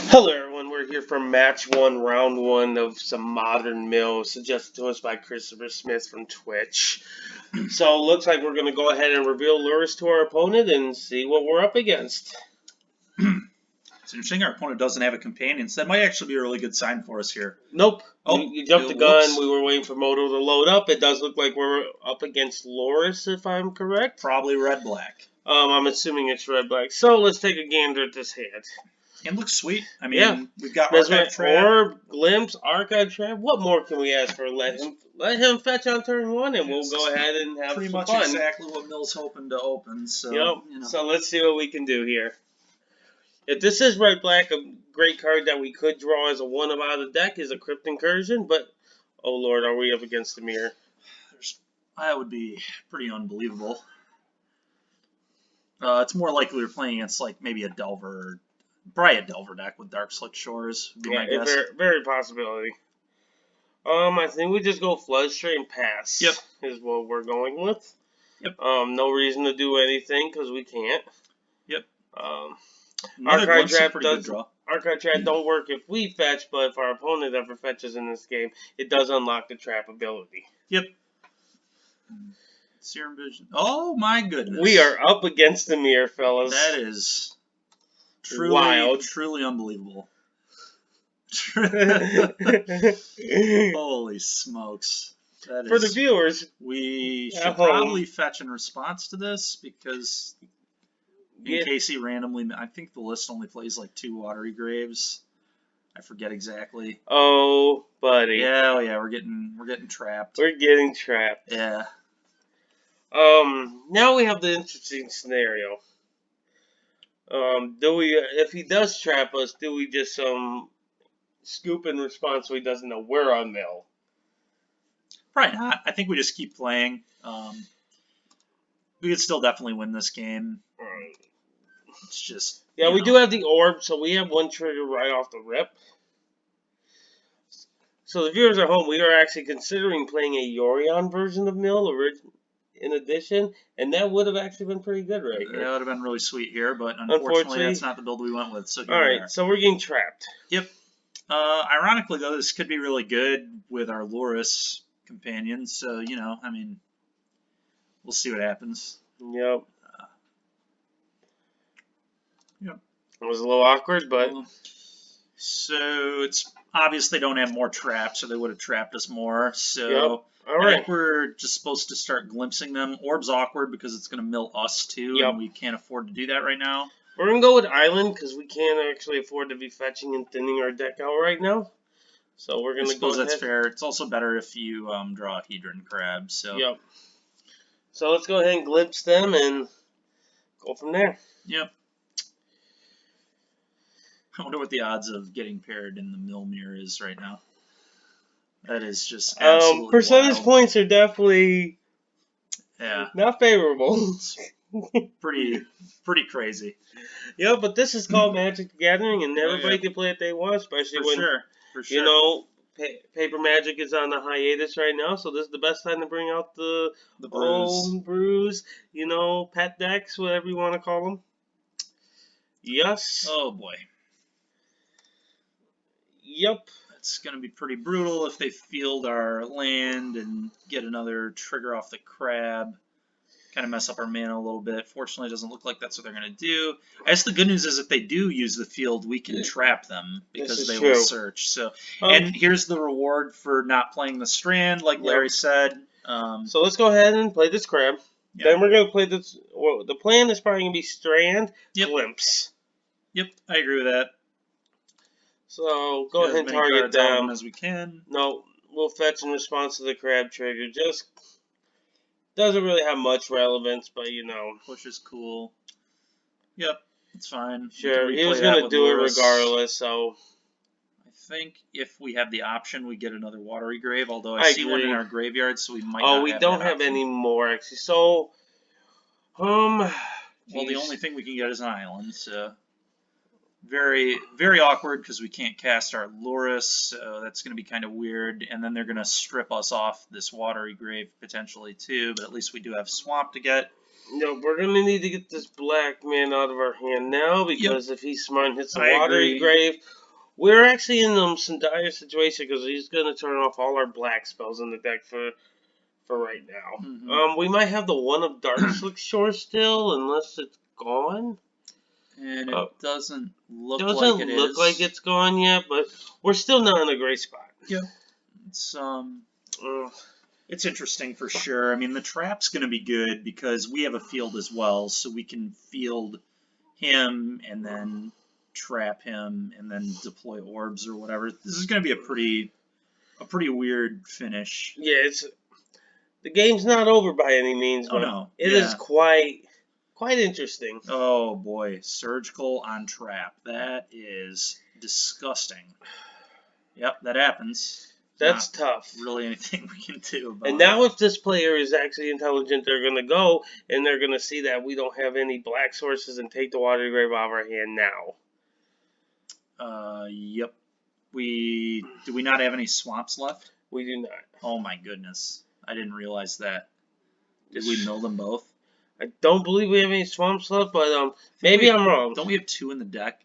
Hello, everyone. We're here for match one, round one of some modern mill suggested to us by Cris Smith from Twitch. So, it looks like we're going to go ahead and reveal lures to our opponent and see what we're up against. It's interesting. Our opponent doesn't have a companion, so that might actually be a really good sign for us here. Nope. Oh, you jumped the gun. We were waiting for Moto to load up. It does look like we're up against Loris, if I'm correct. Probably red-black. I'm assuming it's red-black. So, let's take a gander at this hand. It looks sweet. I mean, yeah. We've got Archive Trap. Orb, Glimpse, Archive Trap. What more can we ask for? Let him fetch on turn one, and we'll go ahead and have pretty some much fun. Exactly what Mill's hoping to open. So, yep. So let's see what we can do here. If this is red-black, a great card that we could draw as a one of out of the deck is a Crypt Incursion, but oh lord, are we up against Dimir? That would be pretty unbelievable. It's more likely we're playing against like maybe a Delver. Probably a Delver deck with Dark Slick Shores would be my guess. Very possibility. I think we just go flood straight and pass. Yep. Is what we're going with. Yep. No reason to do anything because we can't. Yep. Archive Trap don't work if we fetch, but if our opponent ever fetches in this game, it does unlock the trap ability. Yep. Serum Vision. Oh my goodness. We are up against Dimir, fellas. That is truly wild. Truly unbelievable. Holy smokes. That For the viewers, we should probably fetch in response to this because in case he randomly, I think the list only plays like 2 Watery Graves. I forget exactly. Oh, buddy. Yeah, we're getting trapped. We're getting trapped. Yeah. Now we have the interesting scenario. If he does trap us, do we just scoop in response so he doesn't know we're on mill? Probably not. I think we just keep playing. We could still definitely win this game. It's just we do have the orb, so we have one trigger right off the rip. So the viewers at home, we are actually considering playing a Yorion version of mill in addition, and that would have actually been pretty good right here. That would have been really sweet here, but unfortunately that's not the build we went with. So all right, so we're getting trapped. Yep. Ironically, though, this could be really good with our Loris companion. So, I mean, we'll see what happens. Yep. Yep. It was a little awkward, but... So, it's obvious they don't have more traps, or they would have trapped us more. So, yep. All right. I think we're just supposed to start glimpsing them. Orb's awkward because it's going to mill us, too, and we can't afford to do that right now. We're going to go with Island because we can't actually afford to be fetching and thinning our deck out right now. So we're going to go ahead. That's fair. It's also better if you draw a Hedron Crab. So. Yep. So let's go ahead and glimpse them and go from there. Yep. I wonder what the odds of getting paired in the mill mirror is right now. That is just absolutely percentage wild. Points are definitely not favorable. pretty crazy. Yeah, but this is called Magic the Gathering, and everybody can play it they want, especially For sure. Paper Magic is on the hiatus right now, so this is the best time to bring out the brews, pet decks, whatever you want to call them. Yes. Oh boy. Yep. It's going to be pretty brutal if they field our land and get another trigger off the crab. Kind of mess up our mana a little bit. Fortunately, it doesn't look like that's what they're going to do. I guess the good news is if they do use the field, we can trap them because they will search. So, and here's the reward for not playing the strand, like Larry said. So let's go ahead and play this crab. Yep. Then we're going to play this. Well, the plan is probably going to be strand, glimpse. Yep, I agree with that. So go ahead and target them as we can. No, we'll fetch in response to the crab trigger. Just doesn't really have much relevance, but push is cool. Yep, it's fine. Sure, he was going to do it regardless. So I think if we have the option, we get another Watery Grave. Although I see one in our graveyard, so we might. Oh, we don't have any more actually. So well, the only thing we can get is an island. So. Very, very awkward because we can't cast our Loris, so that's going to be kind of weird. And then they're going to strip us off this Watery Grave potentially too, but at least we do have Swamp to get. No, we're gonna need to get this black man out of our hand now Yep, because if he's smart and hits the I watery agree. grave, we're actually in some dire situation because he's gonna turn off all our black spells in the deck for right now. We might have the one of Dark Slick Shore still, unless it's gone. And it doesn't look like Doesn't it look is. like it's gone yet, but we're still not in a great spot. Yep. It's interesting for sure. I mean, the trap's going to be good because we have a field as well, so we can field him and then trap him and then deploy orbs or whatever. This is going to be a pretty weird finish. Yeah, the game's not over by any means, Oh but no, it is quite interesting. Oh boy, surgical on trap. That is disgusting. Yep, that happens. That's tough. Really anything we can do about And now if this player is actually intelligent, they're going to go and they're going to see that we don't have any black sources and take the watery grave out of our hand now. Yep. Do we not have any swamps left? We do not. Oh my goodness. I didn't realize that. Did we mill them both? I don't believe we have any swamps left, but maybe I'm wrong. Don't we have 2 in the deck?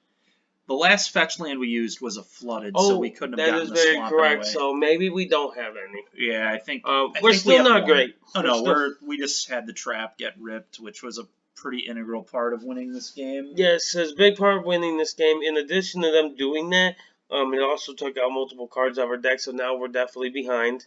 The last fetch land we used was a flooded, so we couldn't have gotten the swamp. That is very correct. Anyway. So maybe we don't have any. Yeah, I think we're still not great. Oh no, we just had the trap get ripped, which was a pretty integral part of winning this game. Yes, it's a big part of winning this game. In addition to them doing that, it also took out multiple cards out of our deck, so now we're definitely behind.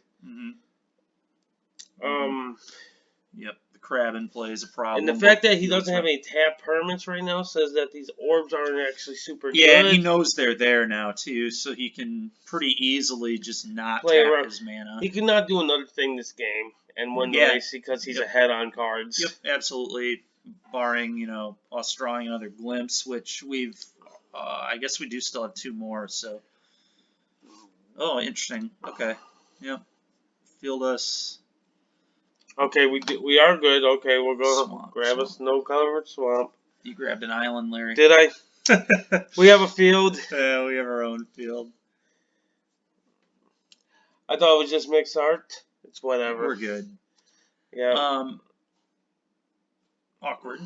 Yep, the crab in play is a problem. And the fact that he doesn't have any tap permanents right now says that these orbs aren't actually super good. Yeah, and he knows they're there now too, so he can pretty easily just not tap his mana. He cannot do another thing this game and win the race because he's ahead on cards. Yep, absolutely. Barring, us drawing another glimpse, which we've, I guess we do still have 2 more, so. Oh, interesting. Okay. Yep. Field us. Okay, we are good. Okay, we'll go grab a snow-covered swamp. You grabbed an island, Larry. Did I? We have a field. Yeah, we have our own field. I thought it was just mixed art. It's whatever. We're good. Yeah. Awkward.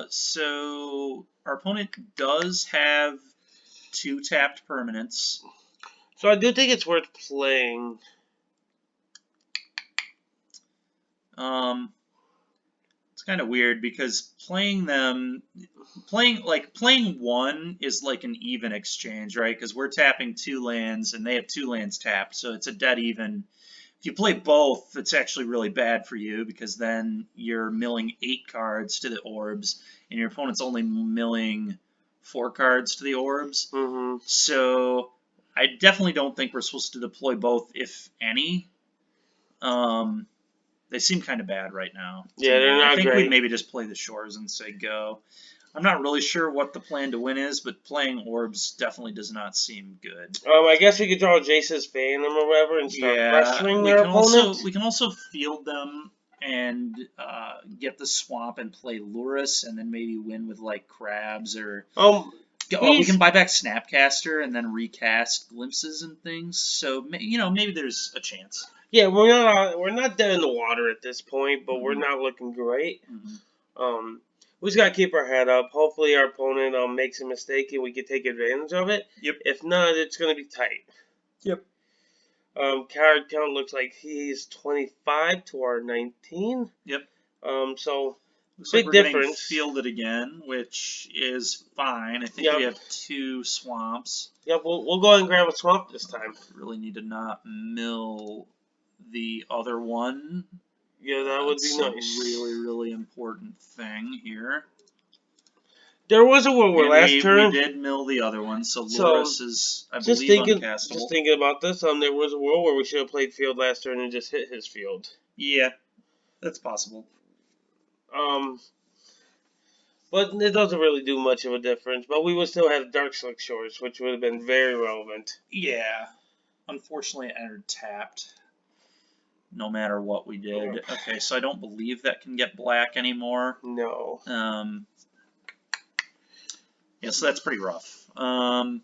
So our opponent does have 2 tapped permanents. So I do think it's worth playing. It's kind of weird because playing 1 is like an even exchange, right? Because we're tapping 2 lands and they have 2 lands tapped, so it's a dead even. If you play both, it's actually really bad for you because then you're milling 8 cards to the orbs and your opponent's only milling 4 cards to the orbs. So I definitely don't think we're supposed to deploy both, if any. They seem kind of bad right now. Yeah, they're not I think great. we'd maybe just play the shores and say go. I'm not really sure what the plan to win is, but playing orbs definitely does not seem good. I guess we could draw Jace's Phantom or whatever and start pressuring their opponent. We can also field them and get the swamp and play Lurrus and then maybe win with like crabs or... we can buy back Snapcaster and then recast glimpses and things. So maybe there's a chance. Yeah, we're not dead in the water at this point, but we're not looking great. We just gotta keep our head up. Hopefully, our opponent makes a mistake and we can take advantage of it. Yep. If not, it's gonna be tight. Yep. Card count looks like he's 25 to our 19. Yep. So. Looks big like we're difference. Fielded again, which is fine. I think we have 2 swamps. Yep, we'll go ahead and grab a swamp this time. Really need to not mill the other one. Yeah, that would be nice. A really, really important thing here. There was a world where last turn we did mill the other one, so Lurrus is, I believe, uncastable. Just thinking about this, there was a world where we should have played field last turn and just hit his field. Yeah, that's possible. But it doesn't really do much of a difference. But we would still have Dark Slick Shores, which would have been very relevant. Yeah. Unfortunately, it entered tapped. No matter what we did. Okay, so I don't believe that can get black anymore. No. Yeah, so that's pretty rough. Yeah,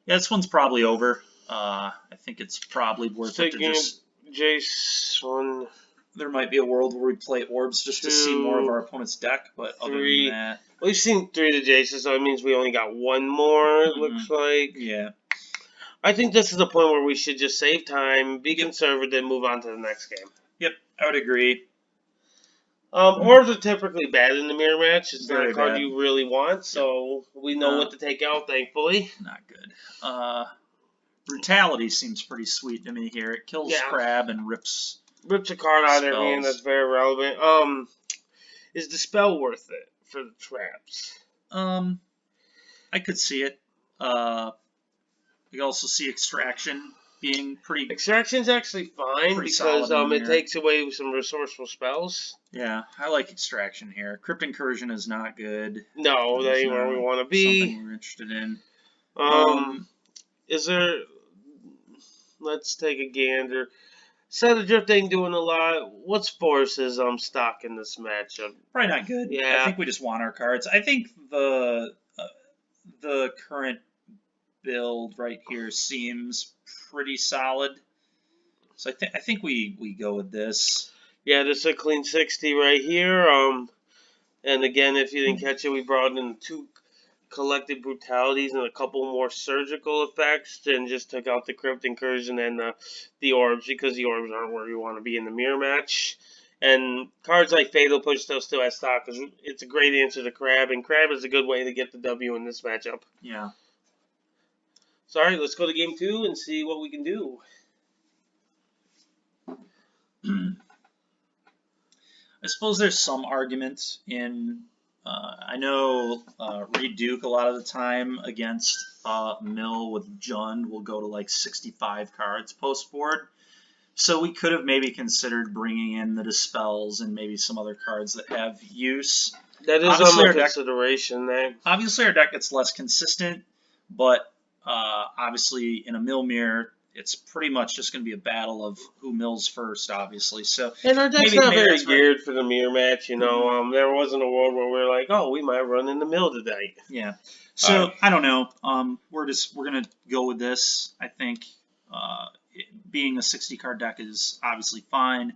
this one's probably over. I think it's probably worth it to just... Jace one. there might be a world where we play orbs just to see more of our opponent's deck, but other than that... We've seen 3 to Jason, so it means we only got 1 more, it looks like. Yeah. I think this is the point where we should just save time, be conservative, and move on to the next game. Yep, I would agree. Orbs are typically bad in the mirror match. It's Very not a card bad. you really want, so we know what to take out, thankfully. Not good. Brutality seems pretty sweet to me here. It kills Crab and rips a card out of their hand. spells. That's very relevant. Is the spell worth it for the traps? I could see it. You could also see Extraction being pretty... Extraction's actually fine because it takes away some resourceful spells. Yeah, I like Extraction here. Crypt Incursion is not good. No, that ain't where we want to be. Something we're interested in. Is there... Let's take a gander. Set Adrift ain't doing a lot. What's Force's stock in this matchup? Probably not good. Yeah. I think we just want our cards. I think the current build right here seems pretty solid. So I think we go with this. Yeah, this is a clean 60 right here. And again, if you didn't catch it, we brought in 2 collective brutalities and a couple more surgical effects, and just took out the Crypt Incursion and the orbs, because the orbs aren't where you want to be in the mirror match. And cards like Fatal Push still has stock, because it's a great answer to Crab, and Crab is a good way to get the W in this matchup. Yeah. So, alright, let's go to game 2 and see what we can do. I suppose there's some argument in... I know Reed Duke a lot of the time against Mill with Jund will go to like 65 cards post-board. So we could have maybe considered bringing in the Dispels and maybe some other cards that have use. That is obviously under consideration. Obviously our deck gets less consistent, but obviously in a Mill mirror, it's pretty much just going to be a battle of who mills first, obviously. So, and our deck's not very geared for the mirror match, you know. There wasn't a world where we were like, oh, we might run in the mill today. Yeah. So I don't know. We're gonna go with this. I think being a 60 card deck is obviously fine,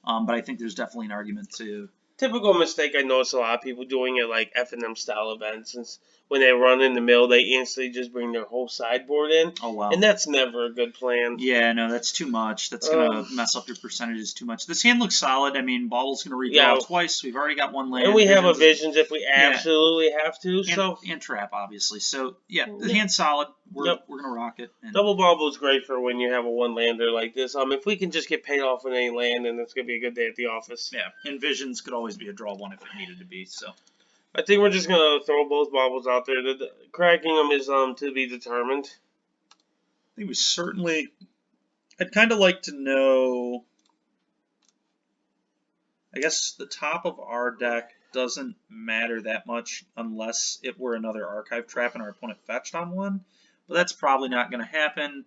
but I think there's definitely an argument to. Typical mistake I notice a lot of people doing at like F&M style events, since when they run in the mill, they instantly just bring their whole sideboard in. Oh, wow. And that's never a good plan. Yeah, no, that's too much. That's going to mess up your percentages too much. This hand looks solid. I mean, Bobble's going to redraw twice. We've already got 1 land. And we have a Visions if we absolutely have to. And Trap, obviously. So, yeah, the hand's solid. We're going to rock it. And Double Bobble is great for when you have a 1-lander like this. If we can just get paid off with any land, then it's going to be a good day at the office. Yeah, and Visions could always be a draw 1 if it needed to be, so... I think we're just going to throw both bobbles out there. Cracking them is to be determined. I think we certainly... I'd kind of like to know... I guess the top of our deck doesn't matter that much unless it were another archive trap and our opponent fetched on 1. But that's probably not going to happen.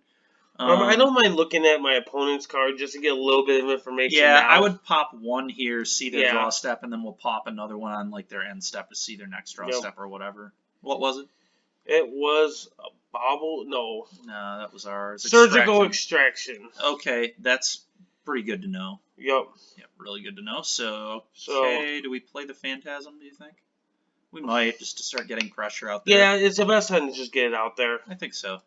I don't mind looking at my opponent's card just to get a little bit of information. Yeah, now. I would pop 1 here, see their draw step, and then we'll pop another one on like their end step to see their next draw step or whatever. What was it? It was a Bobble. No, that was ours. Surgical Extraction. Okay, that's pretty good to know. Yep, really good to know. So, do we play the Phantasm? Do you think? We might, just to start getting pressure out there. Yeah, it's the best time to just get it out there. I think so.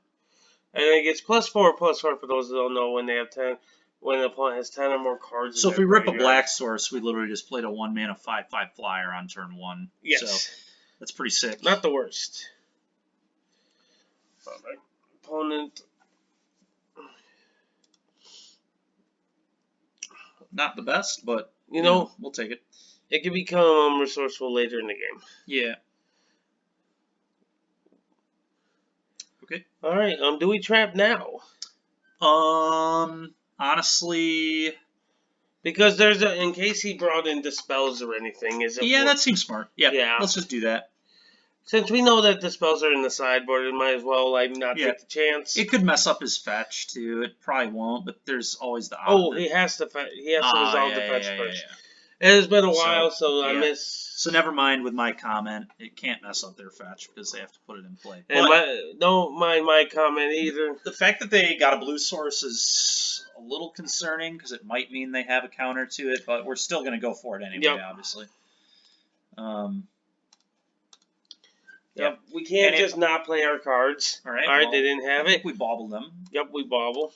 And it gets +4 for those that don't know when they have 10, when the opponent has 10 or more cards. So if we rip a Black Source, we literally just played a 1-mana 5/5 flyer on turn 1. Yes. So that's pretty sick. Not the worst. Opponent. Not the best, but you know we'll take it. It can become resourceful later in the game. Yeah. Okay. All right. Do we trap now? Honestly, because there's in case he brought in Dispels or anything, is it? Yeah, that seems smart. Yeah. Let's just do that. Since we know that Dispels are in the sideboard, it might as well not take the chance. It could mess up his fetch too. It probably won't, but there's always the option. He has to resolve the fetch first. It has been a while, so I miss. So never mind with my comment. It can't mess up their fetch because they have to put it in play. And don't mind my comment either. The fact that they got a blue source is a little concerning because it might mean they have a counter to it, but we're still going to go for it anyway, obviously. Yep. We can't just not play our cards. All right. Well, they didn't have it. We bobbled them. Yep, we bobble.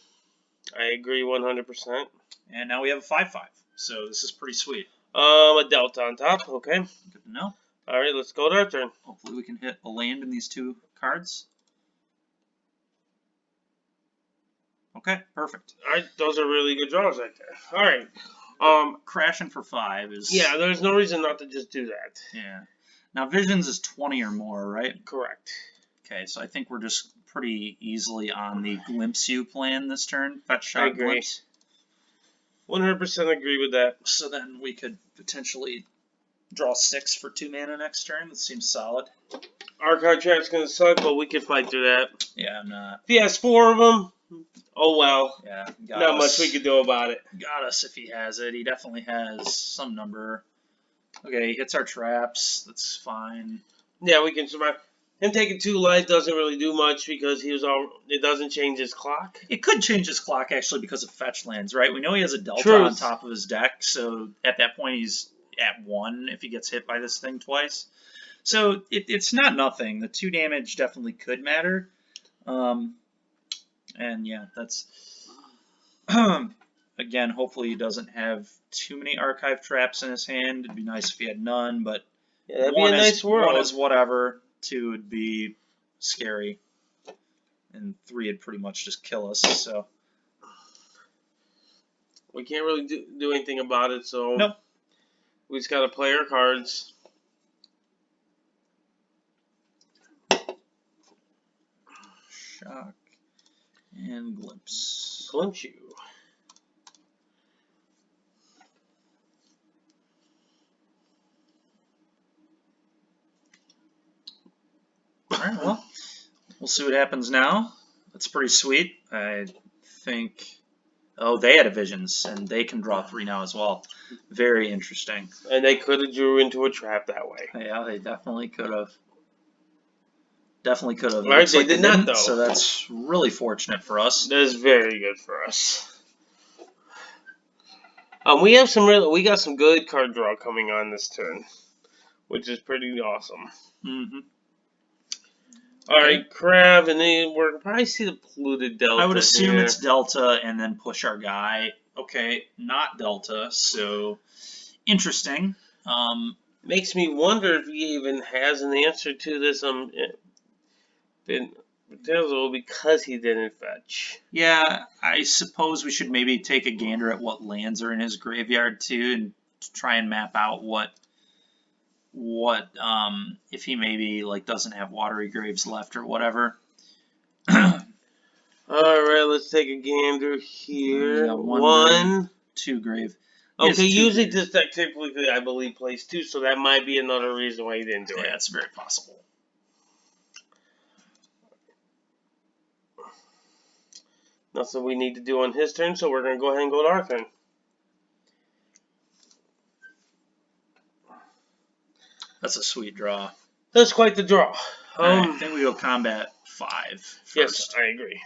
I agree 100%. And now we have a 5/5. So this is pretty sweet. A delta on top. Okay. Good to know. All right, let's go to our turn. Hopefully we can hit a land in these 2 cards. Okay, perfect. All right, those are really good draws right there. All right. Crashing for 5 is... Yeah, there's no reason not to just do that. Yeah. Now, Visions is 20 or more, right? Correct. Okay, so I think we're just pretty easily on the Glimpse You plan this turn. Fetch Shot I agree. Glimpse. 100% agree with that. So then we could potentially draw 6 for 2 mana next turn. That seems solid. Our card trap's going to suck, but we can fight through that. Yeah, I'm not. If he has 4 of them, oh well. Yeah, not much we could do about it. Got us if he has it. He definitely has some number. Okay, he hits our traps. That's fine. Yeah, we can survive. Him taking 2 life doesn't really do much because it doesn't change his clock. It could change his clock actually because of fetch lands, right? We know he has a delta Truth. on top of his deck, so at that point he's at 1 if he gets hit by this thing twice. So it's not nothing. The 2 damage definitely could matter. And yeah, that's... Again, hopefully he doesn't have too many archive traps in his hand. It'd be nice if he had none, but yeah, that'd be a nice world. 1 is whatever. 2 would be scary. And 3 would pretty much just kill us, so... We can't really do anything about it, so... Nope. We just gotta play our cards. Shock. And Glimpse. Glimpse You. Alright, well, we'll see what happens now. That's pretty sweet. I think... Oh, they had a Visions, and they can draw 3 now as well. Very interesting. And they could have drew into a trap that way. Yeah, they definitely could have. Definitely could have. Right, they did not, though. So that's really fortunate for us. That is very good for us. We got some good card draw coming on this turn, which is pretty awesome. Mm-hmm. All right, Crab, and then we're gonna probably see the polluted Delta. I would assume here. it's Delta and then push our guy. Okay, not Delta, so interesting. Makes me wonder if he even has an answer to this. Because he didn't fetch. Yeah, I suppose we should maybe take a gander at what lands are in his graveyard too, and try and map out what if he maybe like doesn't have Watery Graves left or whatever. All right, let's take a gander here. 1, 2 grave. Okay, usually this deck typically, I believe, plays 2, so that might be another reason why he didn't do it. Yeah, it's very possible. Nothing we need to do on his turn, so we're going to go ahead and go to our turn. That's a sweet draw. That's quite the draw. I think we go combat 5 first. Yes, I agree.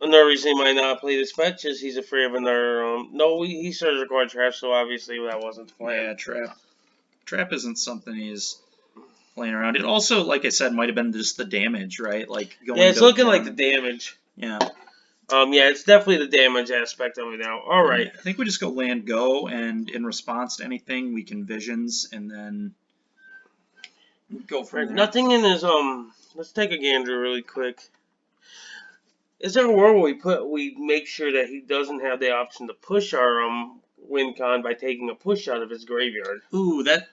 Another reason he might not play this fetch is he's afraid of another... he started to record trap, so obviously that wasn't the plan. Yeah, trap. Trap isn't something he's playing around. It also, like I said, might have been just the damage, right? Like going. Yeah, it's looking like the damage. Yeah. Yeah, it's definitely the damage aspect of it now. All right. I think we just go land go, and in response to anything, we can Visions, and then go from there. Nothing in his Let's take a gander really quick. Is there a world where we make sure that he doesn't have the option to push our win con by taking a push out of his graveyard? Ooh, that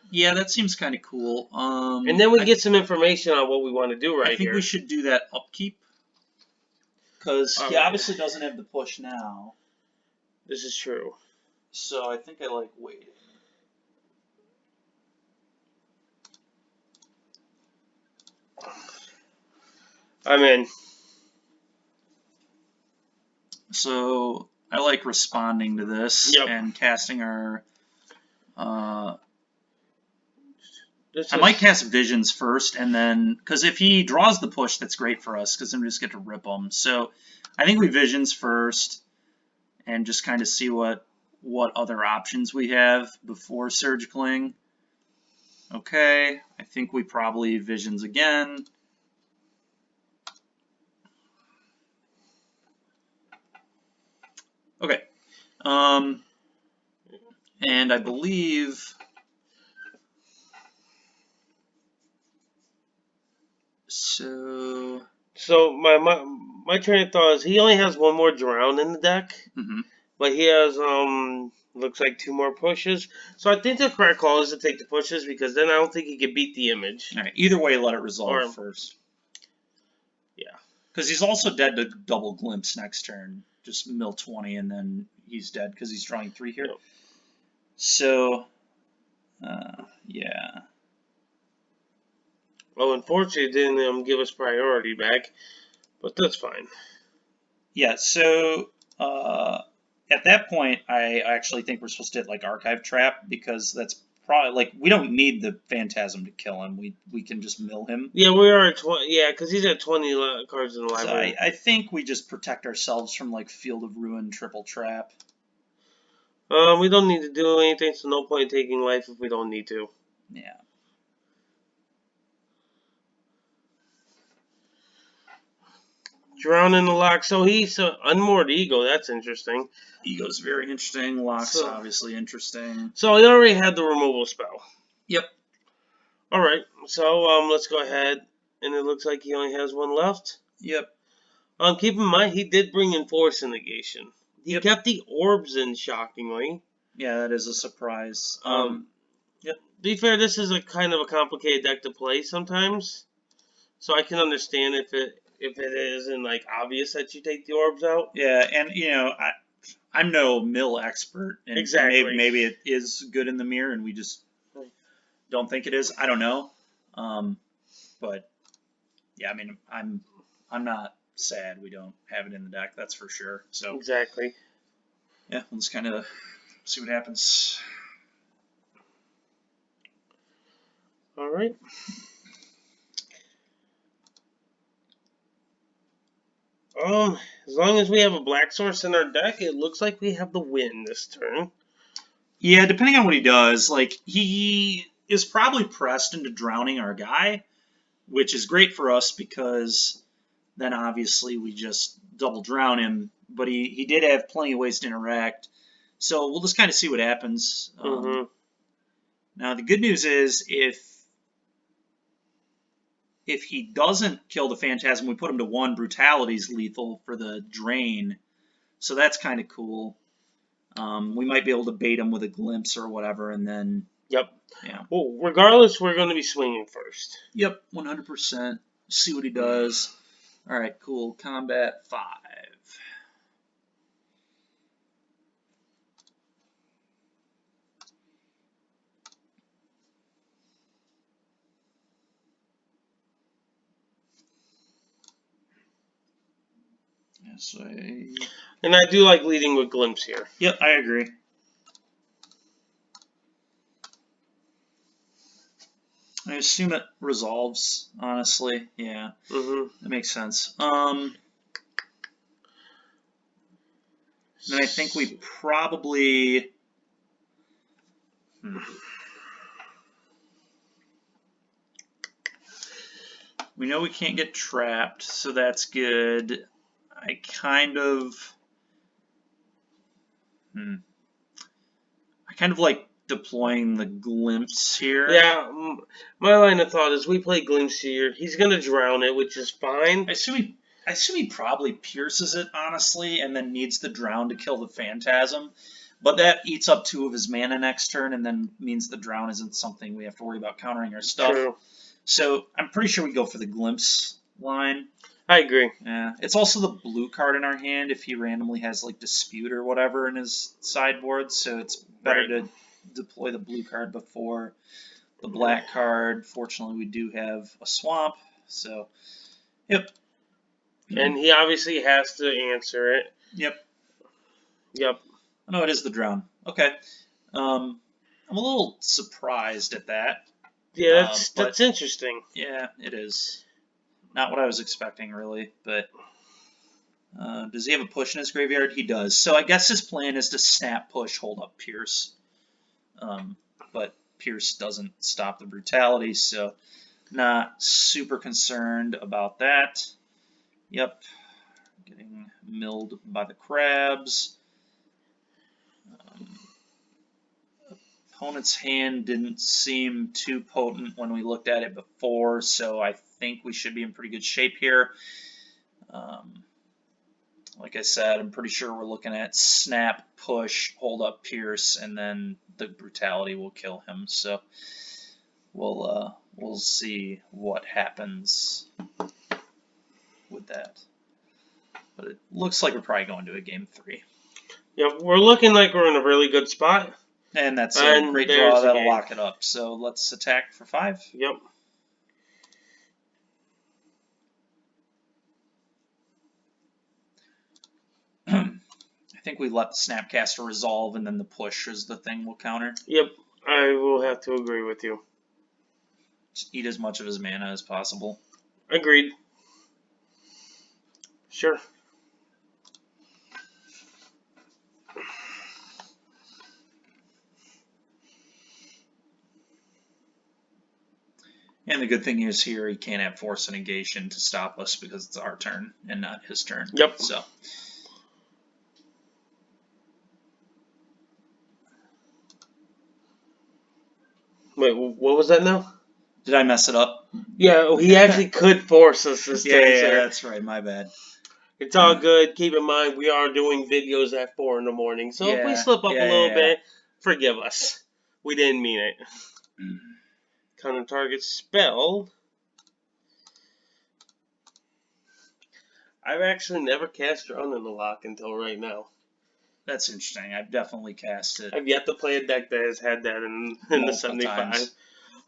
seems kind of cool. And then we get some information on what we want to do right here. I think we should do that upkeep. Because he obviously doesn't have the push now. This is true. So I think I like waiting. I'm in. So I like responding to this and casting our This I might cast Visions first, and then because if he draws the push, that's great for us because then we just get to rip him. So I think we Visions first, and just kind of see what other options we have before Surgicling. Okay, I think we probably Visions again. Okay, and I believe. So my train of thought is he only has one more drown in the deck, but he has looks like 2 more pushes. So I think the correct call is to take the pushes because then I don't think he can beat the image. all right, either way, let it resolve first. Yeah, because he's also dead to double glimpse next turn. Just mill 20 and then he's dead because he's drawing 3 here. Yep. So, yeah. Well, unfortunately, it didn't give us priority back, but that's fine. Yeah, so at that point, I actually think we're supposed to hit like Archive Trap because that's probably like we don't need the Phantasm to kill him. We can just mill him. Yeah, we are at 20. Yeah, because he's at 20 cards in the library. So I think we just protect ourselves from like Field of Ruin, Triple Trap. We don't need to do anything, so no point in taking life if we don't need to. Yeah. Drown in the lock. So he's unmoored ego. That's interesting. Ego's very interesting. Lock's obviously interesting. So he already had the removal spell. Yep. All right. So let's go ahead, and it looks like he only has 1 left. Yep. Keep in mind he did bring in Force Negation. He kept the orbs in, shockingly. Yeah, that is a surprise. Yep. To be fair, this is a kind of a complicated deck to play sometimes, so I can understand if it isn't like obvious that you take the orbs out. Yeah, and you know I'm no mill expert, and exactly. maybe it is good in the mirror, and we just don't think it is. I don't know, but yeah, I mean I'm not sad we don't have it in the deck. That's for sure. So exactly. Yeah, we'll just kind of see what happens. All right. As long as we have a black source in our deck, it looks like we have the win this turn. Yeah, depending on what he does, like he is probably pressed into drowning our guy, which is great for us because then obviously we just double drown him. But he did have plenty of ways to interact, so we'll just kind of see what happens. Now the good news is if he doesn't kill the Phantasm, we put him to 1. Brutality's lethal for the drain, so that's kind of cool. We might be able to bait him with a glimpse or whatever, and then... Yep. Yeah. Well, regardless, we're going to be swinging first. Yep, 100%. See what he does. All right, cool. Combat 5. Yes, And I do like leading with glimpse here. Yep, I agree. I assume it resolves, honestly. Yeah, that makes sense. Then I think we probably... We know we can't get trapped, so that's good. I kind of like deploying the glimpse here. Yeah, my line of thought is we play glimpse here. He's going to drown it, which is fine. I assume he probably pierces it, honestly, and then needs the drown to kill the Phantasm. But that eats up 2 of his mana next turn, and then means the drown isn't something we have to worry about countering our stuff. True. So I'm pretty sure we go for the glimpse line. I agree. Yeah, it's also the blue card in our hand if he randomly has like Dispute or whatever in his sideboard, so it's better to deploy the blue card before the black card. Fortunately, we do have a swamp, so yep. And he obviously has to answer it. Yep. Yep. Oh, no, it is the drown. Okay. I'm a little surprised at that. Yeah, But that's interesting. yeah, it is. Not what I was expecting, really. But does he have a push in his graveyard? He does. So I guess his plan is to snap, push, hold up Pierce. But Pierce doesn't stop the brutality, so not super concerned about that. Yep, getting milled by the crabs. Opponent's hand didn't seem too potent when we looked at it before, so I think we should be in pretty good shape here. Like I said, I'm pretty sure we're looking at snap, push, hold up Pierce, and then the brutality will kill him. So we'll see what happens with that. But it looks like we're probably going to a game 3. Yep, we're looking like we're in a really good spot. And that's a great draw. That'll lock it up. So let's attack for 5. Yep. I think we let the Snapcaster resolve, and then the push is the thing we'll counter. Yep, I will have to agree with you. Just eat as much of his mana as possible. Agreed. Sure. And the good thing is here, he can't have Force of Negation to stop us because it's our turn and not his turn. Yep. So. Wait, what was that now? Did I mess it up? Yeah, he actually could force us this turn. Yeah, that's right. My bad. It's all good. Keep in mind, we are doing videos at 4 in the morning. So if we slip up a little bit, forgive us. We didn't mean it. Counter target spell. I've actually never cast Drown in the Lock until right now. That's interesting. I've definitely cast it. I've yet to play a deck that has had that in the 75. Times.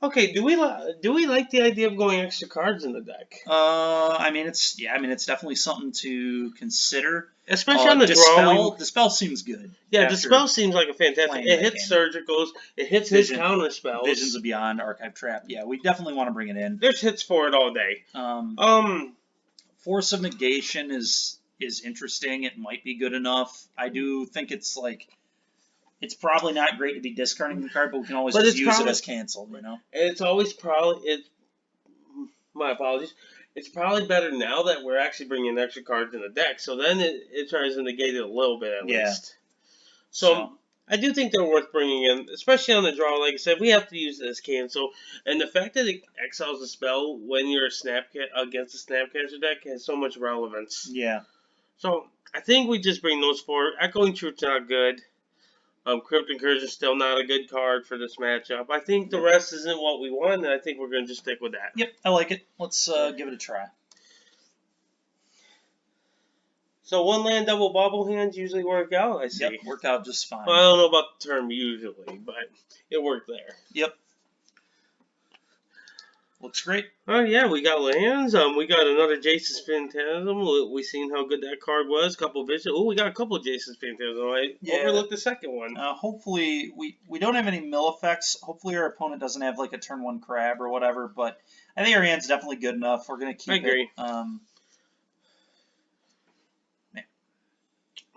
Okay, do we like the idea of going extra cards in the deck? I mean it's definitely something to consider. Especially on the Dispel. draw. Dispel seems good. Yeah, Dispel seems like a fantastic. It hits Surgicals. It hits his counter spells. Visions of Beyond, Archive Trap. Yeah, we definitely want to bring it in. There's hits for it all day. Force of Negation is interesting. It might be good enough. I do think it's probably not great to be discarding the card, but we can always just use it as canceled, you know? It's always my apologies. It's probably better now that we're actually bringing extra cards in the deck, so then it tries to negate it a little bit at least. So I do think they're worth bringing in, especially on the draw. Like I said, we have to use it as cancel, and the fact that it exiles a spell when you're against a Snapcaster deck has so much relevance. Yeah. So I think we just bring those forward. Echoing Truth's not good. Crypt Incursion is still not a good card for this matchup. I think the rest isn't what we want, and I think we're going to just stick with that. Yep, I like it. Let's give it a try. So one land double bobble hands usually work out, I see. Yep, work out just fine. Well, I don't know about the term usually, but it worked there. Yep. Looks great. Oh yeah, we got lands. We got another Jace's Phantasm. We seen how good that card was. Couple visions. Oh, we got a couple of Jace's Phantasm. I overlooked the second one. Hopefully, we don't have any mill effects. Hopefully, our opponent doesn't have like a turn 1 crab or whatever. But I think our hand's definitely good enough. We're gonna keep it. I agree.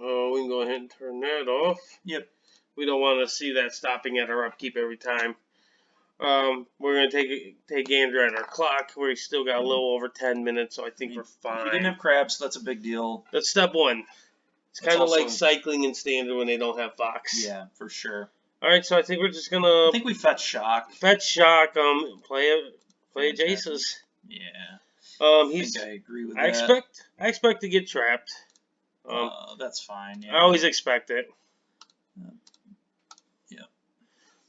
Oh, we can go ahead and turn that off. Yep. We don't want to see that stopping at our upkeep every time. We're going to take gander at our clock. We still got a little over 10 minutes, so I think we're fine. We didn't have crabs, so that's a big deal. That's step 1. It's kind of like cycling in standard when they don't have Fox. Yeah, for sure. All right, so I think we're just going to... I think we fetch Shock. Fetch Shock, play a Jace's. Yeah. I think I agree with that. I expect to get trapped. That's fine, yeah. I always expect it. Yeah.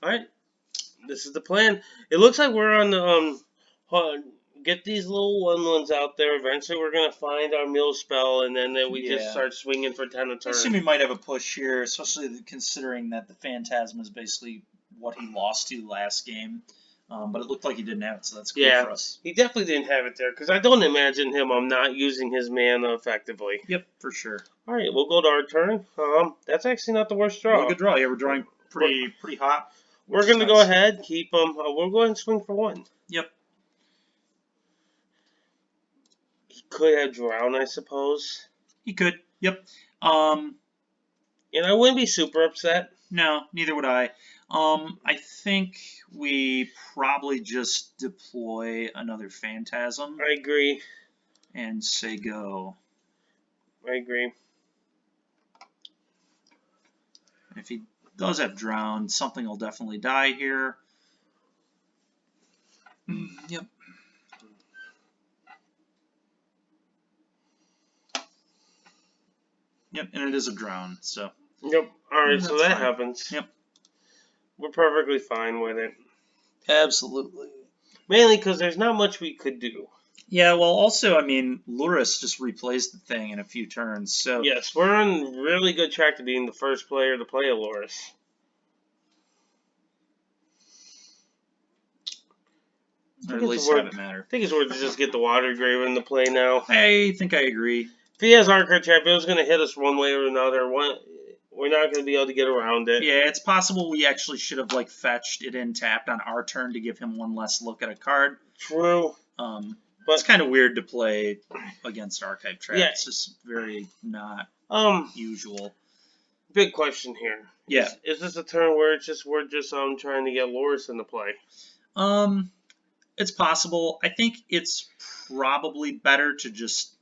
All right. This is the plan. It looks like we're on the get these little 1/1s out there. Eventually, we're gonna find our mill spell, and then we just start swinging for 10 a turn. I assume we might have a push here, especially considering that the Phantasm is basically what he lost to last game. But it looked like he didn't have it, so that's cool for us. He definitely didn't have it there, because I don't imagine him not using his mana effectively. Yep, for sure. All right, we'll go to our turn. That's actually not the worst draw. Really good draw. Yeah, we're drawing pretty hot. We're going to go ahead, keep him. We'll go ahead and swing for 1. Yep. He could have drowned, I suppose. He could. Yep. And I wouldn't be super upset. No, neither would I. I think we probably just deploy another Phantasm. I agree. And say go. I agree. If he does have drowned, something will definitely die here. Yep. Yep, and it is a drown, so. Yep. Alright, so that happens. Yep. We're perfectly fine with it. Absolutely. Mainly because there's not much we could do. Yeah, well, also, I mean, Luris just replays the thing in a few turns, so... Yes, we're on really good track to being the first player to play a Luris. Or at least have it matter. I think it's worth to just get the Water Grave into play now. I think I agree. If he has Archer Trap, it was going to hit us one way or another. We're not going to be able to get around it. Yeah, it's possible we actually should have, like, fetched it in tapped on our turn to give him one less look at a card. True. But it's kind of weird to play against Archive Trap. Yeah. It's just very not usual. Big question here. Yeah. Is this a turn where we're just trying to get Loris into play? It's possible. I think it's probably better to just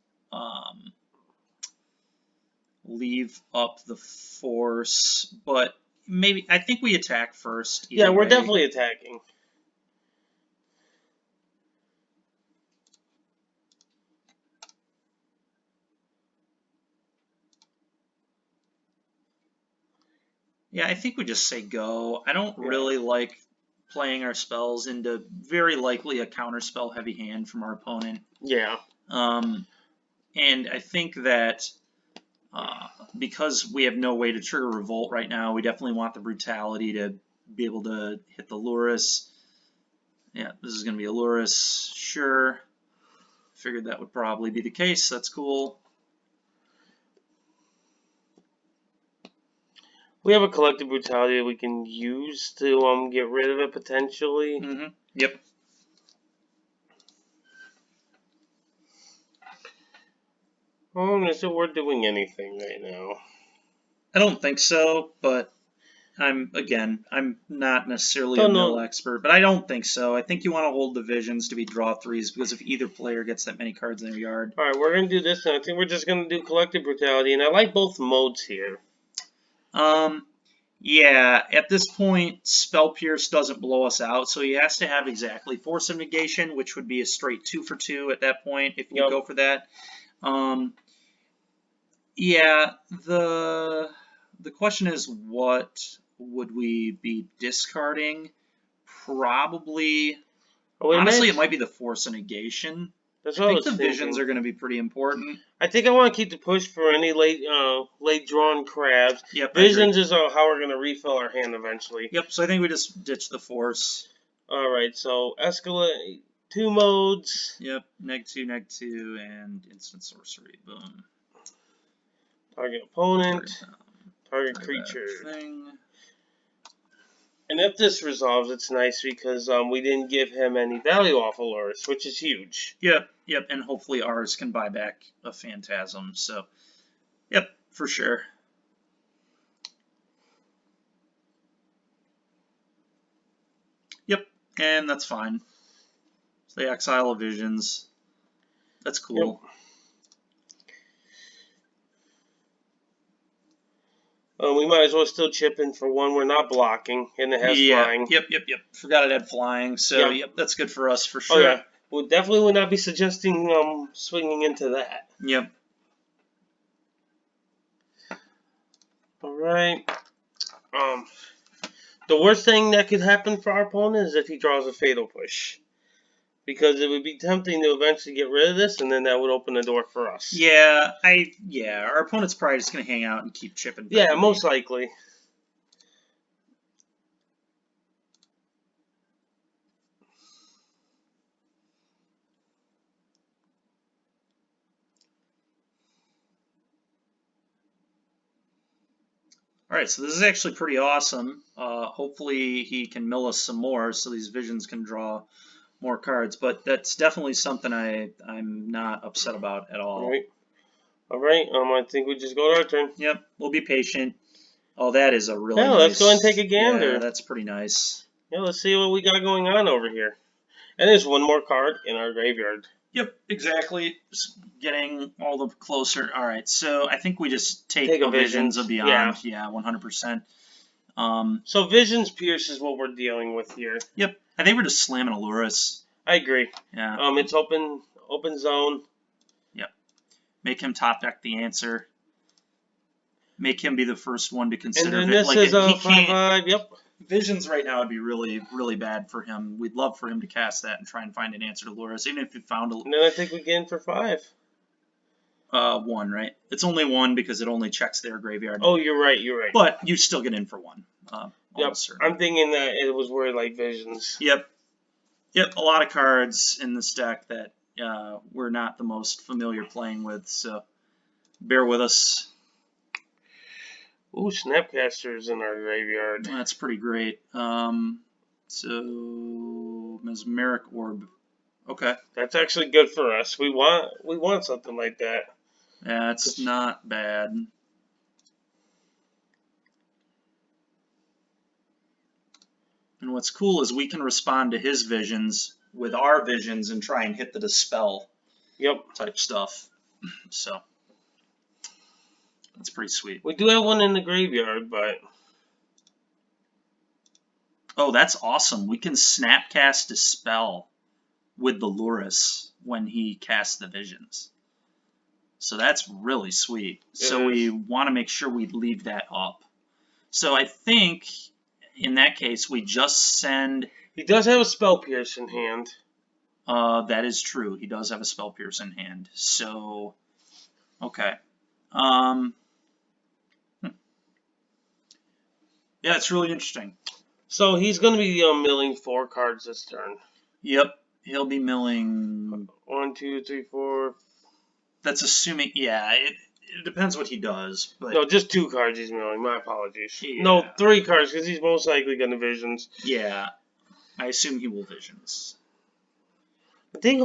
leave up the force, but maybe I think we attack first. Yeah, we're definitely attacking. Yeah, I think we just say go. I don't really like playing our spells into very likely a counterspell heavy hand from our opponent. Yeah. And I think that because we have no way to trigger Revolt right now, we definitely want the Brutality to be able to hit the Luris. Yeah, this is going to be a Luris. Sure. Figured that would probably be the case. That's cool. We have a Collective Brutality that we can use to get rid of it potentially. Mm-hmm. Yep. Is it worth doing anything right now? I don't think so, but I'm not necessarily a mill expert, but I don't think so. I think you want to hold the visions to be draw threes because if either player gets that many cards in their yard. Alright, we're going to do this, and I think we're just going to do Collective Brutality, and I like both modes here. Yeah, at this point, Spell Pierce doesn't blow us out, so he has to have exactly Force of Negation, which would be a straight 2 for 2 at that point if you go for that. Yeah, the question is, what would we be discarding? Probably, honestly, it might be the Force of Negation. That's I think the visions are going to be pretty important. I think I want to keep the push for any late drawn crabs. Yep, visions is how we're going to refill our hand eventually. Yep, so I think we just ditch the Force. Alright, so escalate 2 modes. Yep, -2, and instant sorcery. Boom. Target opponent. Target creature. And if this resolves, it's nice because we didn't give him any value off of Luris, which is huge. Yep, and hopefully ours can buy back a Phantasm, so, yep, for sure. Yep, and that's fine. So the Exile of Visions, that's cool. Yep. We might as well still chip in for 1. We're not blocking, and it has flying. Yep. Forgot it had flying, so yep, that's good for us for sure. Oh, yeah. We definitely would not be suggesting swinging into that. Yep. Alright. The worst thing that could happen for our opponent is if he draws a Fatal Push. Because it would be tempting to eventually get rid of this, and then that would open the door for us. Yeah, our opponent's probably just going to hang out and keep chipping. Yeah, most likely. All right, so this is actually pretty awesome. Hopefully he can mill us some more so these visions can draw more cards. But that's definitely something I'm not upset about at all. All right. I think we just go to our turn. Yep, we'll be patient. Oh, that is a really Yeah, nice. let's go and take a gander. Yeah, that's pretty nice. Yeah, let's see what we got going on over here. And there's one more card in our graveyard. Yep, exactly. Just getting all the closer. All right, so I think we just take a Visions of Beyond. Yeah, 100%. So Visions Pierce is what we're dealing with here. Yep, I think we're just slamming a Lurrus. I agree. Yeah. It's open zone. Yep. Make him top deck the answer. Make him be the first one to consider. And then this is a 5/5. Yep. Visions right now would be really, really bad for him. We'd love for him to cast that and try and find an answer to Lurrus, even if he found a. And then I think we get in for 5. 1, right? It's only 1 because it only checks their graveyard. Oh, you're right. But you still get in for 1. Yep. I'm thinking that it was word like Visions. Yep. A lot of cards in this deck that we're not the most familiar playing with, so bear with us. Ooh, Snapcaster's in our graveyard. That's pretty great. So Mesmeric Orb. Okay. That's actually good for us. We want something like that. Yeah, it's not bad. And what's cool is we can respond to his visions with our visions and try and hit the dispel. Yep. Type stuff. So that's pretty sweet. We do have one in the graveyard, but oh, that's awesome. We can Snapcast Dispel with the Lurrus when he casts the visions. So that's really sweet. So we want to make sure we leave that up. So I think in that case we just send. He does have a Spell Pierce in hand. That is true. He does have a Spell Pierce in hand. So okay. Yeah, it's really interesting. So he's going to be milling 4 cards this turn. Yep, he'll be milling 1, 2, 3, 4. That's assuming, yeah. It depends what he does. But no, just 2 cards he's milling. My apologies. Yeah. No, 3 cards because he's most likely going to Visions. Yeah, I assume he will Visions. I think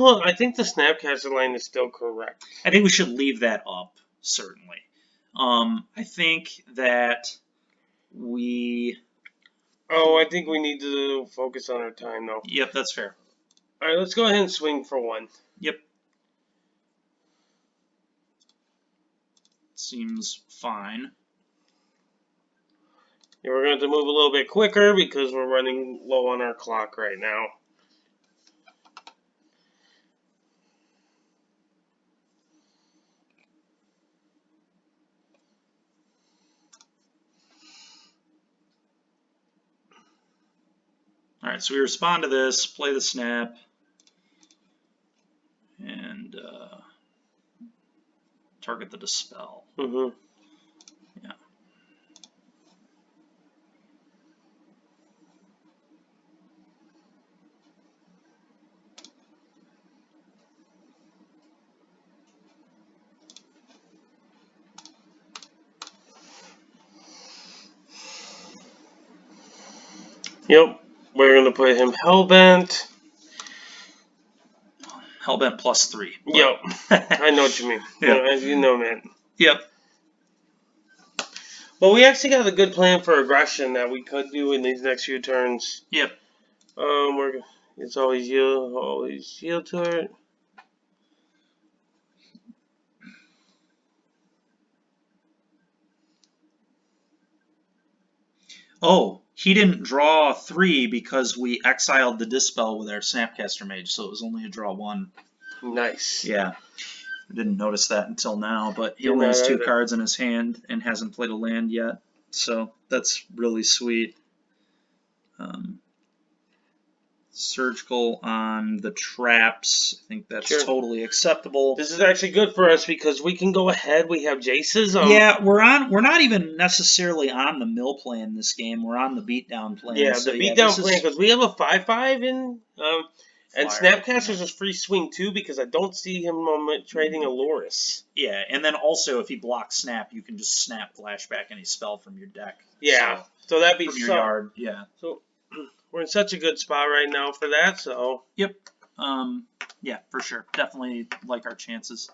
the Snapcaster line is still correct. I think we should leave that up, certainly. I think that we. Oh, I think we need to focus on our time, though. Yep, that's fair. All right, let's go ahead and swing for 1. Yep. Seems fine. Yeah, we're going to have to move a little bit quicker because we're running low on our clock right now. All right, so we respond to this, play the snap, and target the dispel. Mm-hmm. Yeah. Yep, we're going to put him Hellbent. Hellbent +3. Yep, I know what you mean. Yeah. You know, man. Yep. Well, we actually got a good plan for aggression that we could do in these next few turns. Yep. It's always yield to it. Oh, he didn't draw 3 because we exiled the Dispel with our Snapcaster Mage, so it was only a draw 1. Nice. Yeah. I didn't notice that until now, but he only has 2 cards in his hand and hasn't played a land yet, so that's really sweet. Surgical on the traps. I think that's totally acceptable. This is actually good for us because we can go ahead. We have Jace's. Yeah, we're not even necessarily on the mill plan this game. We're on the beatdown plan. Yeah, so the beatdown plan because we have a 5/5 in. And flyer. Snapcaster's a free swing too because I don't see him trading a Loris. Yeah, and then also if he blocks snap, you can just snap flashback any spell from your deck. Yeah, so that'd be from your yard. Yeah. So we're in such a good spot right now for that. So yep. Yeah, for sure. Definitely like our chances.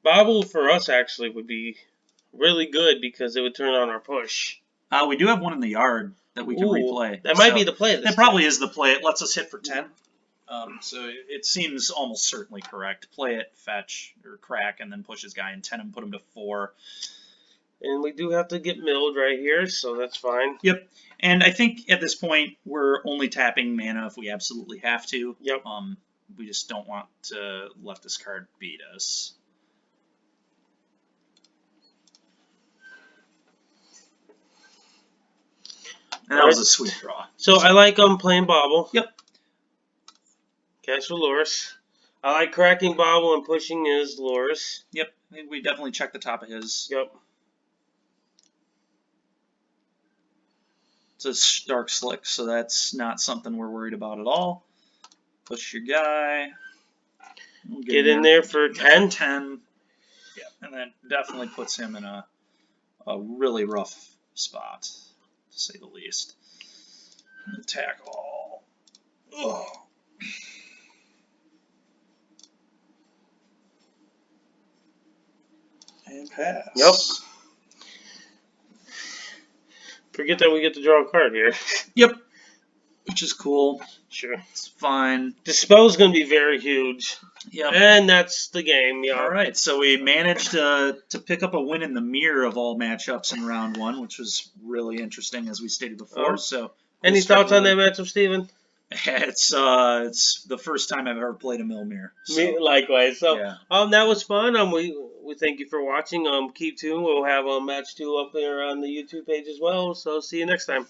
Bobble for us actually would be really good because it would turn on our push. We do have one in the yard that we can replay. That might be the play. That probably is the play. It lets us hit for 10. So it seems almost certainly correct. Play it, fetch, or crack, and then push his guy in 10 and put him to 4. And we do have to get milled right here, so that's fine. Yep. And I think at this point, we're only tapping mana if we absolutely have to. Yep. We just don't want to let this card beat us. And that was a sweet draw. So I like playing Bobble. Yep. Catch with Loris. I like cracking Bobble and pushing his Loris. Yep. I think we definitely check the top of his. Yep. It's a Dark Slick, so that's not something we're worried about at all. Push your guy. We'll get in there for 10. 10. Yeah, and that definitely puts him in a really rough spot, to say the least. Attack all. Oh. And pass. Yep. Forget that we get to draw a card here. Yep. Which is cool. Sure. It's fine. Dispel's going to be very huge. Yep. And that's the game, yeah. All right, so we managed to pick up a win in the mirror of all matchups in round 1, which was really interesting, as we stated before. So, any thoughts on that matchup, Steven? It's the first time I've ever played a mill mirror. So. Me, likewise. So, yeah. That was fun. We thank you for watching. Keep tuned. We'll have match 2 up there on the YouTube page as well. So, see you next time.